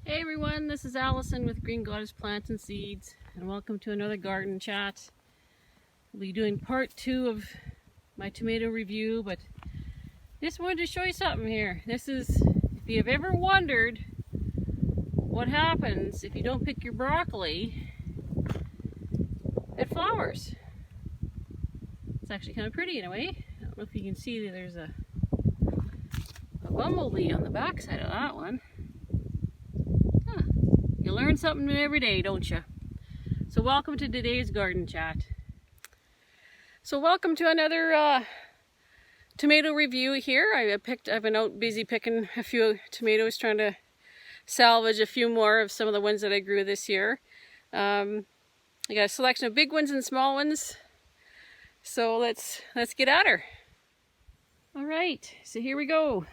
Hey everyone, this is Allison with Green Goddess Plants and Seeds, and welcome to another garden chat. We'll be doing part 2 of my tomato review, but just wanted to show you something here. This is, if you've ever wondered what happens if you don't pick your broccoli, it flowers. It's actually kind of pretty in a way. I don't know if you can see that there's a bumblebee on the back side of that one. You learn something every day, don't you? So welcome to today's garden chat. So welcome to another tomato review here. I've been out busy picking a few tomatoes, trying to salvage a few more of some of the ones that I grew this year. I got a selection of big ones and small ones. So let's get at her. All right, so here we go.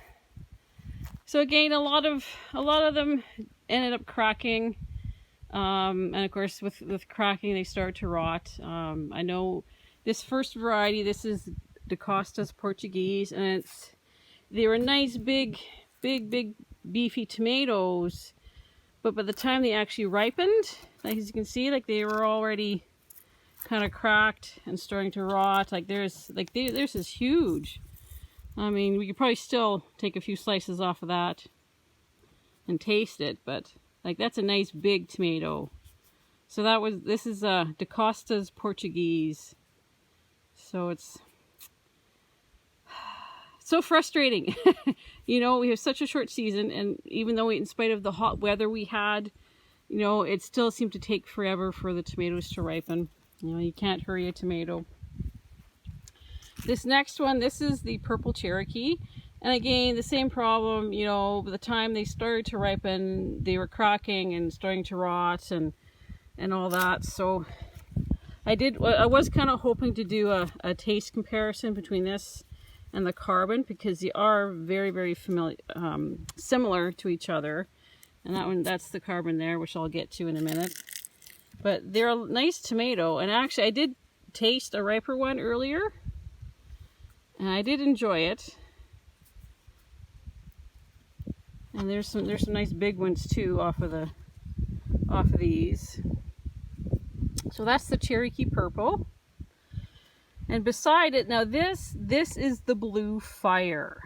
So again, a lot of them ended up cracking, and of course with cracking they start to rot. I know this first variety, this is Costas Portuguese, and they were nice big beefy tomatoes, but by the time they actually ripened, like as you can see, like they were already kind of cracked and starting to rot. Like theirs is huge. I mean, we could probably still take a few slices off of that and taste it, but like that's a nice big tomato. So this is Dacosta's Portuguese. So it's so frustrating. You know, we have such a short season, and even though in spite of the hot weather we had, you know, it still seemed to take forever for the tomatoes to ripen. You know, you can't hurry a tomato. This next one, this is the purple Cherokee. And again, the same problem, you know, by the time they started to ripen, they were cracking and starting to rot and all that. So I was kind of hoping to do a taste comparison between this and the carbon, because they are very similar to each other. And that's the carbon there, which I'll get to in a minute. But they're a nice tomato, and actually I did taste a riper one earlier, and I did enjoy it. And there's some nice big ones too off of these. So that's the Cherokee purple. And beside it, now this is the blue fire.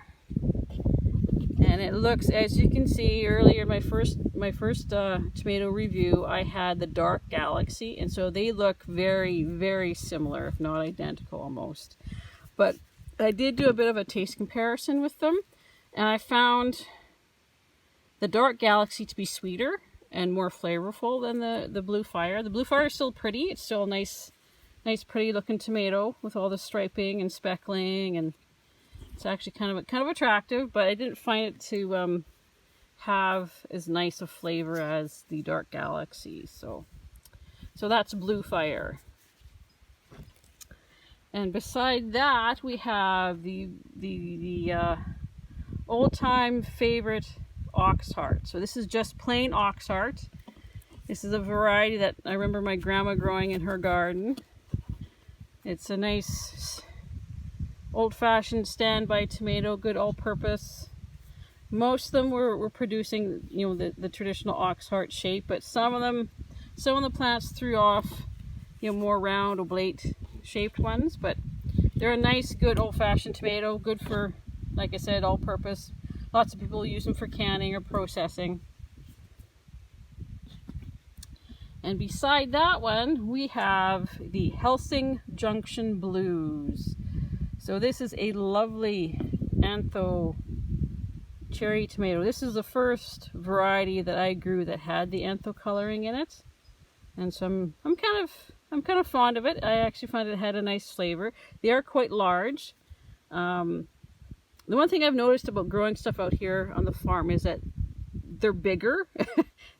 And it looks, as you can see earlier in my first tomato review, I had the dark galaxy, and so they look very similar, if not identical almost. But I did do a bit of a taste comparison with them, and I found the dark galaxy to be sweeter and more flavorful than the blue fire. The blue fire is still pretty. It's still a nice pretty looking tomato with all the striping and speckling, and it's actually kind of attractive, but I didn't find it to have as nice a flavor as the dark galaxy. So that's blue fire. And beside that, we have the old-time favorite Oxheart. So this is just plain Oxheart. This is a variety that I remember my grandma growing in her garden. It's a nice old-fashioned standby tomato, good all-purpose. Most of them were producing, you know, the traditional Oxheart shape, but some of the plants threw off, you know, more round, oblate shaped ones. But they're a nice, good old-fashioned tomato, good for, like I said, all-purpose. Lots of people use them for canning or processing. And beside that one, we have the Helsing Junction Blues. So this is a lovely antho cherry tomato. This is the first variety that I grew that had the antho coloring in it, and so I'm kind of fond of it. I actually find it had a nice flavor. They are quite large. The one thing I've noticed about growing stuff out here on the farm is that they're bigger.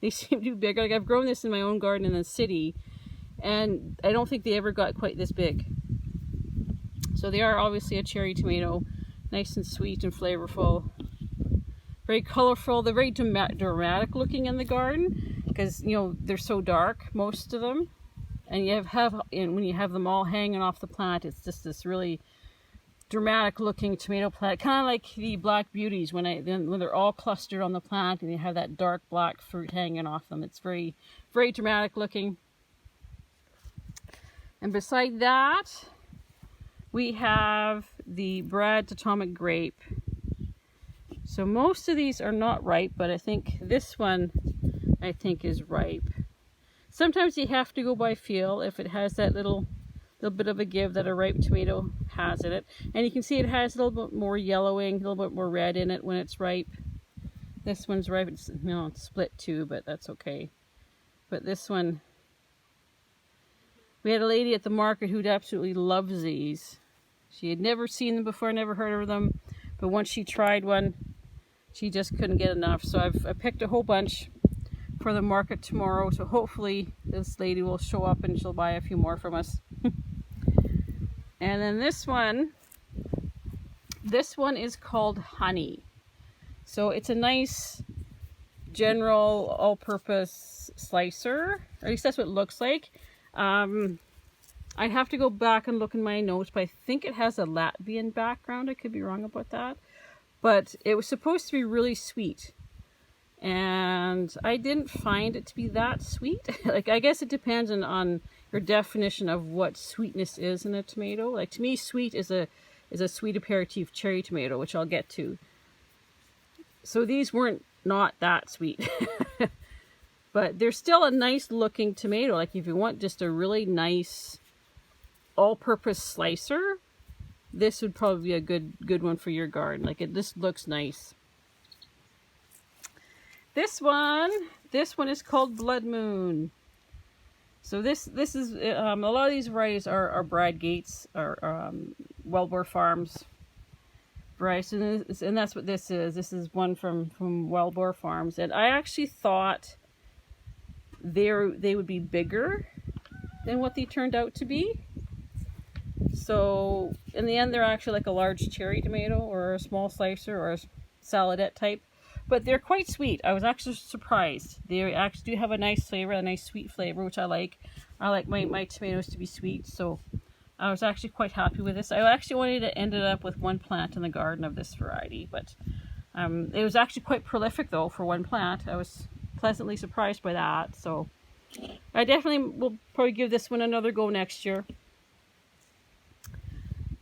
They seem to be bigger. Like I've grown this in my own garden in the city, and I don't think they ever got quite this big. So they are obviously a cherry tomato, nice and sweet and flavorful, very colorful. They're very dramatic looking in the garden because, you know, they're so dark, most of them, and when you have them all hanging off the plant, it's just this really dramatic looking tomato plant, kind of like the Black Beauties when they're all clustered on the plant and they have that dark black fruit hanging off them. It's very, very dramatic looking. And beside that, we have the Brad Atomic Grape. So most of these are not ripe, but I think this one, is ripe. Sometimes you have to go by feel if it has that little bit of a give that a ripe tomato has in it. And you can see it has a little bit more yellowing, a little bit more red in it when it's ripe. This one's ripe. It's split too, but that's okay. But this one, we had a lady at the market who absolutely loves these. She had never seen them before, never heard of them, but once she tried one, she just couldn't get enough. So I picked a whole bunch for the market tomorrow, so hopefully this lady will show up and she'll buy a few more from us. And then this one is called Honey. So it's a nice general all-purpose slicer, or at least that's what it looks like. I'd have to go back and look in my notes, but I think it has a Latvian background. I could be wrong about that. But it was supposed to be really sweet. And I didn't find it to be that sweet. Like, I guess it depends on your definition of what sweetness is in a tomato. Like, to me, sweet is a sweet aperitif cherry tomato, which I'll get to. So these weren't not that sweet. But they're still a nice looking tomato. Like, if you want just a really nice all-purpose slicer, this would probably be a good one for your garden. Like, this looks nice. This one is called Blood Moon. So this is a lot of these varieties are Brad Gates or Wellbore Farms varieties, and that's what this is. This is one from Wellbore Farms, and I actually thought they would be bigger than what they turned out to be. So in the end, they're actually like a large cherry tomato or a small slicer or a saladette type. But they're quite sweet. I was actually surprised. They actually do have a nice flavor, a nice sweet flavor, which I like. I like my tomatoes to be sweet, so I was actually quite happy with this. I actually wanted to end it up with one plant in the garden of this variety, but it was actually quite prolific though for one plant. I was pleasantly surprised by that, so I definitely will probably give this one another go next year.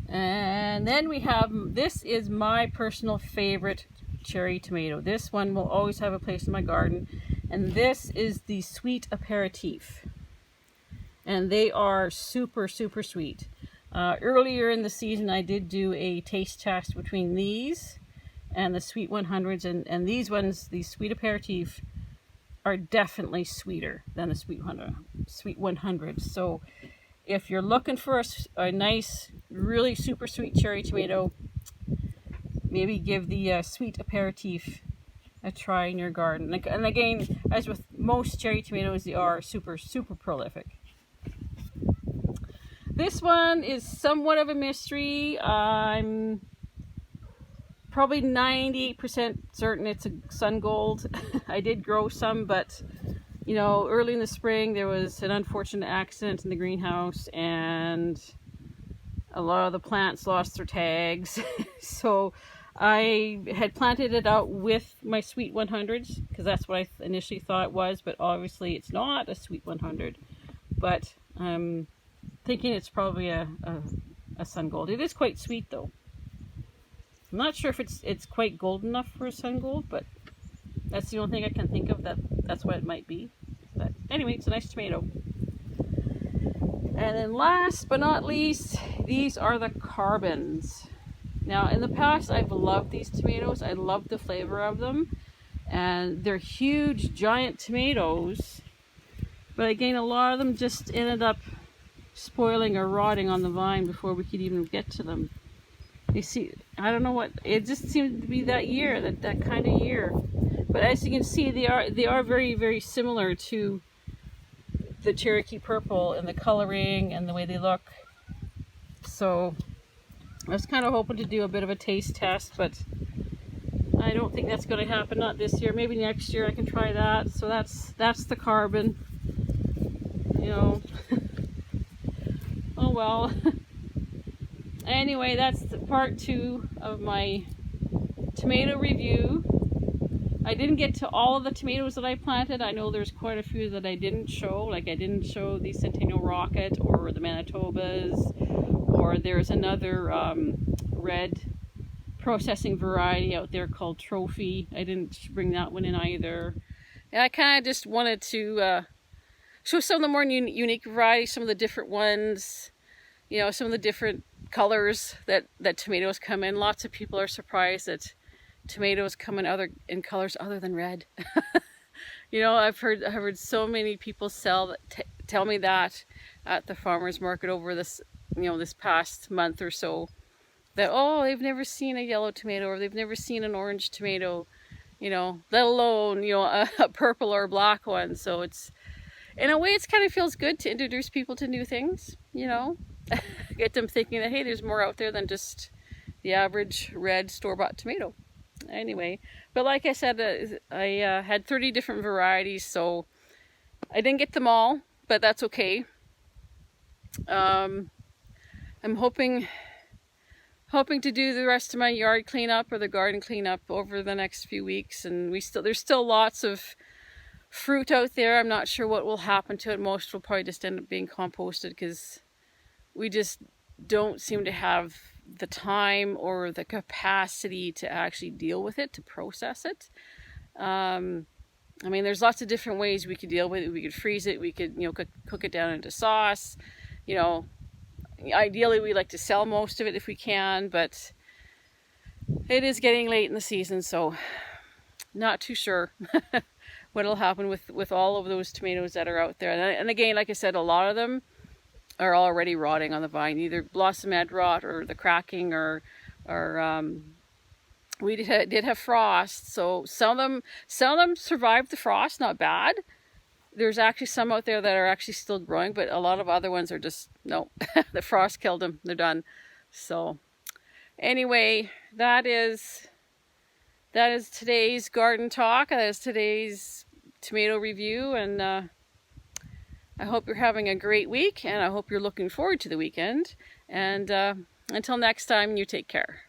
And then we have, this is my personal favorite cherry tomato. This one will always have a place in my garden, and this is the Sweet Aperitif, and they are super sweet. Earlier in the season I did do a taste test between these and the Sweet 100s, and these ones, the Sweet Aperitif, are definitely sweeter than the Sweet 100s. So if you're looking for a nice, really super sweet cherry tomato, maybe give the Sweet Aperitif a try in your garden. And again, as with most cherry tomatoes, they are super prolific. This one is somewhat of a mystery. I'm probably 98% certain it's a sun gold. I did grow some, but you know, early in the spring there was an unfortunate accident in the greenhouse and a lot of the plants lost their tags. So I had planted it out with my Sweet 100s because that's what I initially thought it was, but obviously it's not a Sweet 100. But I'm thinking it's probably a sun gold. It is quite sweet though. I'm not sure if it's quite gold enough for a sun gold, but that's the only thing I can think of that's what it might be. But anyway, it's a nice tomato. And then last but not least, these are the Carbons. Now, in the past, I've loved these tomatoes. I love the flavor of them. And they're huge, giant tomatoes. But again, a lot of them just ended up spoiling or rotting on the vine before we could even get to them. You see, I don't know what, it just seemed to be that year, that kind of year. But as you can see, they are very similar to the Cherokee Purple in the coloring and the way they look. So I was kind of hoping to do a bit of a taste test, but I don't think that's going to happen. Not this year. Maybe next year I can try that. So that's the Carbon. You know. Oh well. Anyway, that's the part 2 of my tomato review. I didn't get to all of the tomatoes that I planted. I know there's quite a few that I didn't show. Like I didn't show the Centennial Rocket or the Manitobas, or there's another red processing variety out there called Trophy. I didn't bring that one in either. And I kind of just wanted to show some of the more unique varieties, some of the different ones, you know, some of the different colors that tomatoes come in. Lots of people are surprised that tomatoes come in colors other than red. You know, I've heard so many people tell me that at the farmers market over this, you know, this past month or so, that oh, they've never seen a yellow tomato, or they've never seen an orange tomato, you know, let alone, you know, a purple or black one. So it's, in a way, it's kind of feels good to introduce people to new things, you know, get them thinking that, hey, there's more out there than just the average red store-bought tomato. Anyway, but like I said, I had 30 different varieties, so I didn't get them all, but that's okay. I'm hoping to do the rest of my yard cleanup or the garden cleanup over the next few weeks, and there's still lots of fruit out there. I'm not sure what will happen to it. Most will probably just end up being composted because we just don't seem to have the time or the capacity to actually deal with it, to process it. I mean, there's lots of different ways we could deal with it. We could freeze it, we could, you know, cook it down into sauce. You know, ideally we like to sell most of it if we can, but it is getting late in the season, so not too sure what'll happen with all of those tomatoes that are out there. And again, like I said, a lot of them are already rotting on the vine, either blossom end rot or the cracking, or we did have frost, so some of them survived the frost, not bad. There's actually some out there that are actually still growing, but a lot of other ones are just, no, the frost killed them, they're done. So anyway, that is today's garden talk. That is today's tomato review, and I hope you're having a great week, and I hope you're looking forward to the weekend. And until next time, you take care.